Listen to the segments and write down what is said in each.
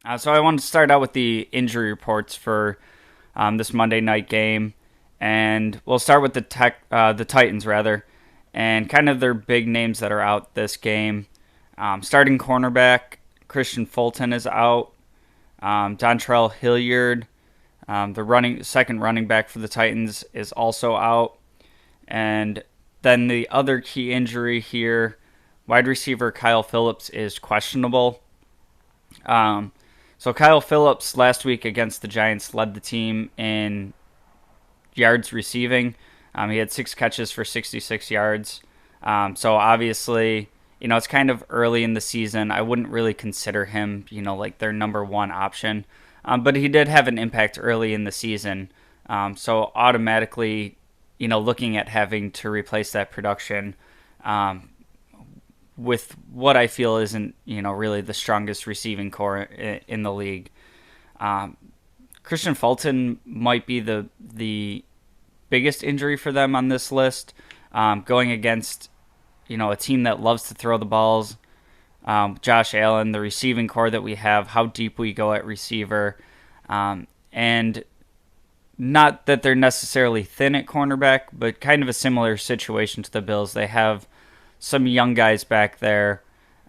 So I wanted to start out with the injury reports for this Monday night game, and we'll start with the Titans rather, and kind of their big names that are out this game. Starting cornerback Christian Fulton is out. Dontrell Hilliard, the second running back for the Titans, is also out, and then the other key injury here, wide receiver Kyle Phillips is questionable. Um, so Kyle Phillips last week against the Giants led the team in yards receiving. He had 6 catches for 66 yards. So obviously, it's kind of early in the season. I wouldn't really consider him, like their number one option. But he did have an impact early in the season. So automatically, looking at having to replace that production, um, with what I feel isn't, really the strongest receiving core in the league. Um, Christian Fulton might be the biggest injury for them on this list, going against, a team that loves to throw the balls. Josh Allen, the receiving core that we have, how deep we go at receiver, and not that they're necessarily thin at cornerback, but kind of a similar situation to the Bills. They have some young guys back there,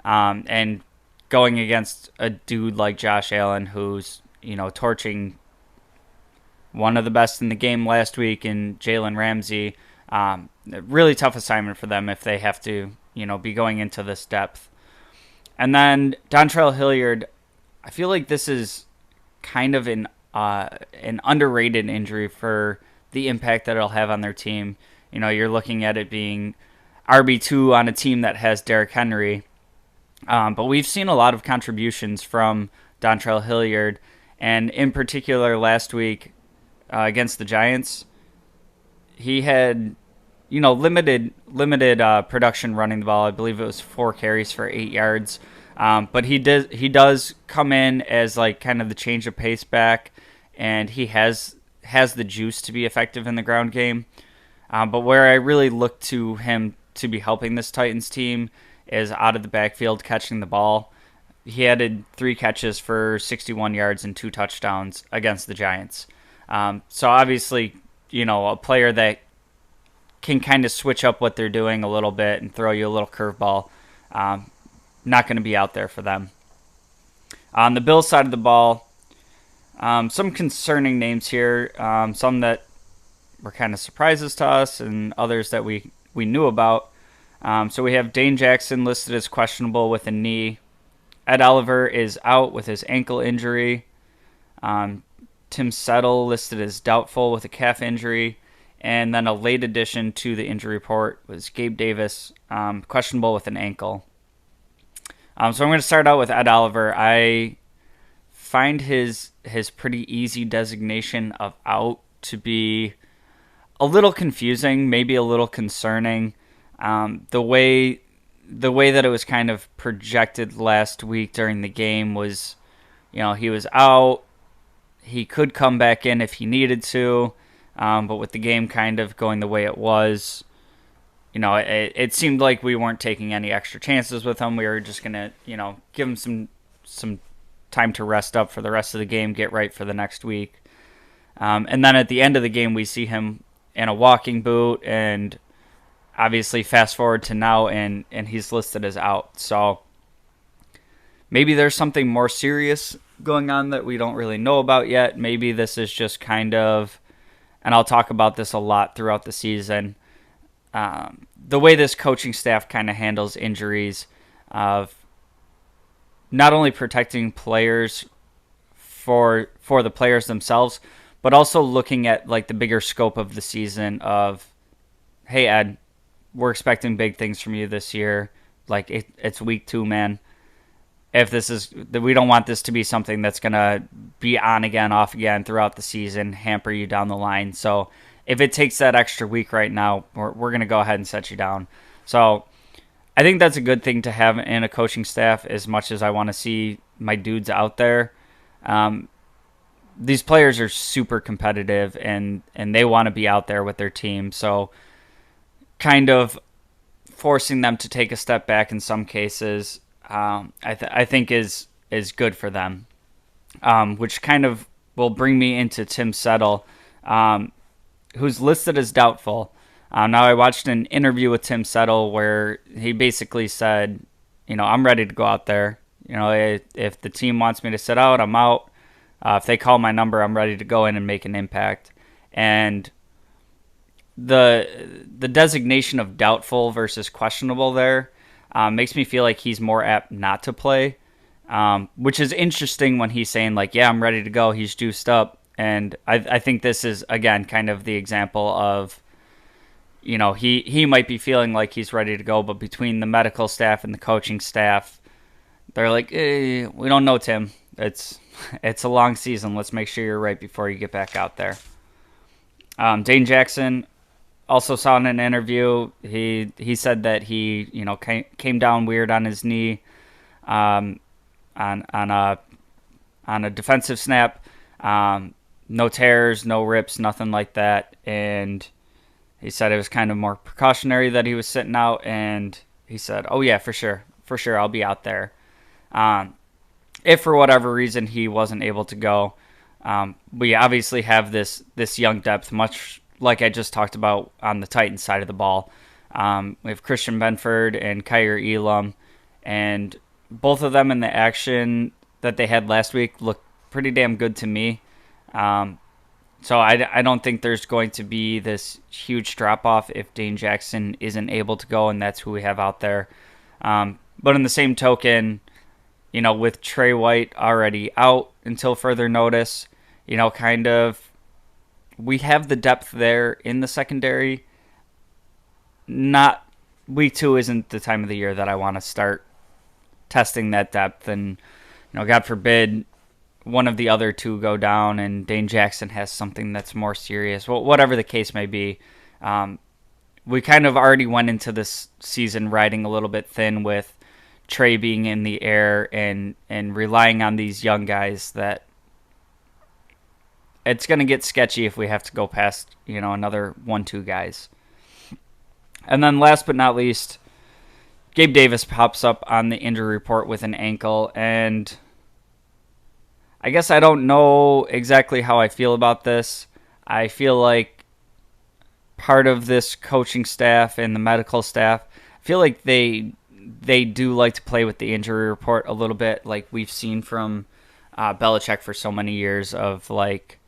and going against a dude like Josh Allen, who's torching one of the best in the game last week in Jalen Ramsey. A really tough assignment for them if they have to be going into this depth. And then Dontrell Hilliard, I feel like this is kind of an underrated injury for the impact that it'll have on their team. You're looking at it being RB2 on a team that has Derrick Henry. But we've seen a lot of contributions from Dontrell Hilliard, and in particular last week against the Giants, he had limited production running the ball. I believe it was 4 carries for 8 yards. But he does come in as like kind of the change of pace back, and he has the juice to be effective in the ground game. But where I really look to him to be helping this Titans team is out of the backfield catching the ball. He added 3 catches for 61 yards and 2 touchdowns against the Giants. So obviously, a player that can kind of switch up what they're doing a little bit and throw you a little curveball. Not going to be out there for them. On the Bills side of the ball, some concerning names here. Some that were kind of surprises to us, and others that we knew about. So we have Dane Jackson listed as questionable with a knee. Ed Oliver is out with his ankle injury. Tim Settle listed as doubtful with a calf injury. And then a late addition to the injury report was Gabe Davis, questionable with an ankle. So I'm going to start out with Ed Oliver. I find his pretty easy designation of out to be a little confusing, maybe a little concerning. The way that it was kind of projected last week during the game was, he was out. He could come back in if he needed to, but with the game kind of going the way it was, it seemed like we weren't taking any extra chances with him. We were just gonna, give him some time to rest up for the rest of the game, get right for the next week. And then at the end of the game, we see him in a walking boot, and obviously fast forward to now, and he's listed as out. So maybe there's something more serious going on that we don't really know about yet. Maybe this is just kind of, and I'll talk about this a lot throughout the season, the way this coaching staff kind of handles injuries, of not only protecting players for the players themselves, but also looking at like the bigger scope of the season of, hey Ed, we're expecting big things from you this year. Like it's week 2, man. If this is, we don't want this to be something that's gonna be on again, off again throughout the season, hamper you down the line. So if it takes that extra week right now, we're gonna go ahead and set you down. So I think that's a good thing to have in a coaching staff. As much as I want to see my dudes out there, these players are super competitive, and they want to be out there with their team. So kind of forcing them to take a step back in some cases, I think is good for them. which kind of will bring me into Tim Settle, um, who's listed as doubtful. Now, I watched an interview with Tim Settle where he basically said, I'm ready to go out there. If the team wants me to sit out, I'm out. If they call my number, I'm ready to go in and make an impact. And the designation of doubtful versus questionable there makes me feel like he's more apt not to play, which is interesting when he's saying like, yeah, I'm ready to go. He's juiced up. And I think this is, again, kind of the example of, he might be feeling like he's ready to go, but between the medical staff and the coaching staff, they're like, we don't know, Tim. It's a long season. Let's make sure you're right before you get back out there. Dane Jackson also saw in an interview, he said that he came down weird on his knee, on a defensive snap. No tears, no rips, nothing like that. And he said it was kind of more precautionary that he was sitting out. And he said, "Oh yeah, for sure, I'll be out there." If for whatever reason he wasn't able to go, we obviously have this young depth, much like I just talked about on the Titans side of the ball. We have Christian Benford and Kyer Elam, and both of them in the action that they had last week looked pretty damn good to me. So I don't think there's going to be this huge drop-off if Dane Jackson isn't able to go, and that's who we have out there. But in the same token, with Trey White already out until further notice, kind of we have the depth there in the secondary. Not week 2 isn't the time of the year that I want to start testing that depth, and God forbid one of the other two go down and Dane Jackson has something that's more serious. Well, whatever the case may be, we kind of already went into this season riding a little bit thin with Trey being in the air and relying on these young guys that it's going to get sketchy if we have to go past, another 1-2 guys. And then last but not least, Gabe Davis pops up on the injury report with an ankle, and I guess I don't know exactly how I feel about this. I feel like part of this coaching staff and the medical staff, I feel like they do like to play with the injury report a little bit, like we've seen from Belichick for so many years of like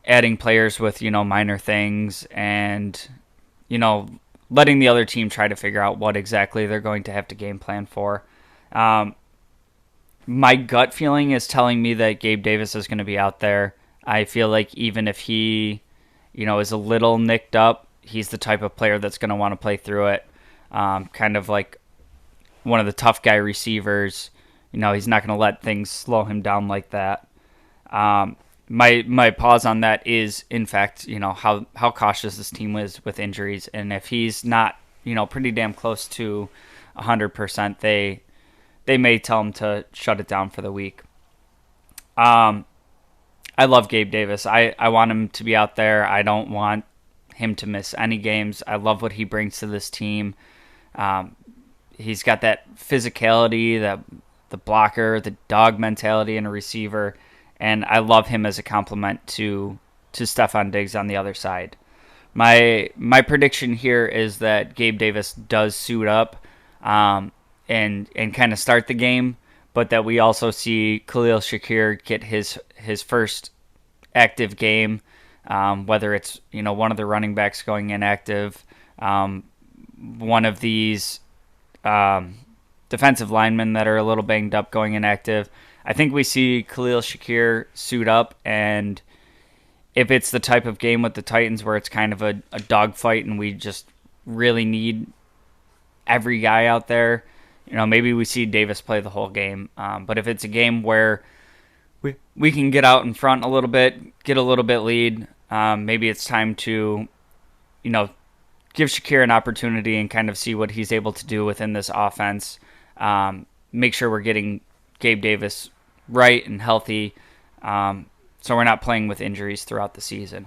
adding players with minor things and letting the other team try to figure out what exactly they're going to have to game plan for. My gut feeling is telling me that Gabe Davis is going to be out there. I feel like even if he, is a little nicked up, he's the type of player that's going to want to play through it. Kind of like one of the tough guy receivers. He's not going to let things slow him down like that. My pause on that is, in fact, how cautious this team is with injuries. And if he's not, pretty damn close to 100%, they may tell him to shut it down for the week. I love Gabe Davis. I want him to be out there. I don't want him to miss any games. I love what he brings to this team. He's got that physicality, the blocker, the dog mentality in a receiver, and I love him as a complement to Stefon Diggs on the other side. My prediction here is that Gabe Davis does suit up and kind of start the game, but that we also see Khalil Shakir get his first active game, whether it's one of the running backs going inactive, one of these defensive linemen that are a little banged up going inactive. I think we see Khalil Shakir suit up, and if it's the type of game with the Titans where it's kind of a dogfight and we just really need every guy out there, maybe we see Davis play the whole game. But if it's a game where we can get out in front a little bit, get a little bit lead, maybe it's time to, give Shakir an opportunity and kind of see what he's able to do within this offense. Make sure we're getting Gabe Davis right and healthy, so we're not playing with injuries throughout the season.